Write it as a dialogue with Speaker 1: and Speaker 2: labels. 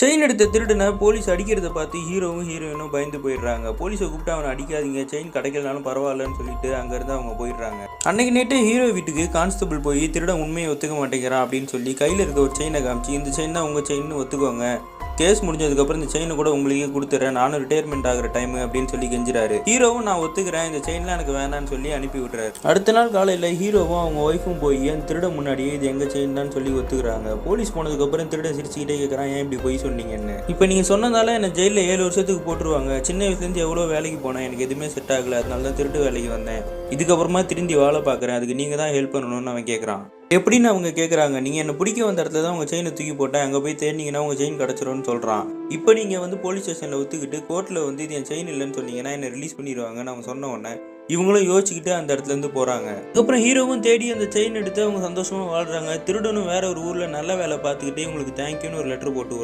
Speaker 1: Chain எடுத்த திருடனை police அடிக்கிறத பார்த்து ஹீரோவும் ஹீரோயினும் பயந்து போயிடுறாங்க. போலீஸை கூப்பிட்டு அவனை அடிக்காதீங்க, செயின் கிடைக்கலனாலும் பரவாயில்லன்னு சொல்லிட்டு அங்கேருந்து அவங்க போயிடுறாங்க. அன்னைக்கு நேற்று ஹீரோ வீட்டுக்கு கான்ஸ்டபிள் போய் திருடன் உண்மையை ஒத்துக்க மாட்டேங்கிறான் அப்படின்னு சொல்லி கையில் இருக்க ஒரு செயினை காமிச்சு, இந்த செயின் தான் உங்கள் செயின்னு ஒத்துக்கோங்க, கேஸ் முடிஞ்சதுக்கப்புறம் இந்த செயினை கூட உங்களுக்கே கொடுத்துறேன், நானும் ரிட்டையர்மெண்ட் ஆகிற டைம் அப்படின்னு சொல்லி கெஞ்சுறாரு. ஹீரோவும் நான் ஒத்துக்கிறேன், இந்த செயின்லாம் எனக்கு வேணான்னு சொல்லி அனுப்பி விட்டுறாரு. அடுத்த நாள் காலையில் ஹீரோவும் அவங்க ஒய்ஃபும் போய் அந்த திருட முன்னாடியே இது எங்கள் செயின் தான் சொல்லி ஒத்துக்கிறாங்க. போலீஸ் போனதுக்கப்புறம் திருடன் சிரிச்சுக்கிட்டே கேட்குறான், ஏன் இப்படி போய் சொன்னீங்கன்னு. இப்போ நீங்கள் சொன்னதால என்னை ஜெயிலில் 7 வருஷத்துக்கு போட்டுருவாங்க. சின்ன வயசுலேருந்து எவ்வளோ வேலைக்கு போனேன், எனக்கு எதுவுமே செட் ஆகலை, அதனால தான் திருட்டு வேலைக்கு வந்தேன். இதுக்கப்புறமா திரும்பி வாழ பார்க்குறேன், அதுக்கு நீங்கள் தான் ஹெல்ப் பண்ணணும்னு அவன் கேட்குறான். எப்படின்னு அவங்க கேட்குறாங்க. நீங்கள் என்னை பிடிக்க வந்த இடத்துல தான் உங்கள் செயினை தூக்கி போட்டேன், அங்கே போய் தேடினீங்கன்னா உங்கள் செயின் கிடச்சிரும்னு சொல்கிறான். இப்போ நீங்கள் போலீஸ் ஸ்டேஷனில் ஒத்துக்கிட்டு கோர்ட்டில் இது என் செயின் இல்லைன்னு சொன்னீங்கன்னா என்னை ரிலீஸ் பண்ணிடுவாங்கன்னு அவங்க சொன்ன உடனே இவங்களும் யோசிச்சுக்கிட்டு அந்த இடத்துலேருந்து போகிறாங்க. அதுக்கப்புறம் ஹீரோவும் தேடி அந்த செயின் எடுத்து அவங்க சந்தோஷமாக வாழ்கிறாங்க. திருடனும் வேற ஒரு ஊரில் நல்ல வேலை பார்த்துக்கிட்டே இவங்களுக்கு தேங்க்யூன்னு ஒரு லெட்டர் போட்டு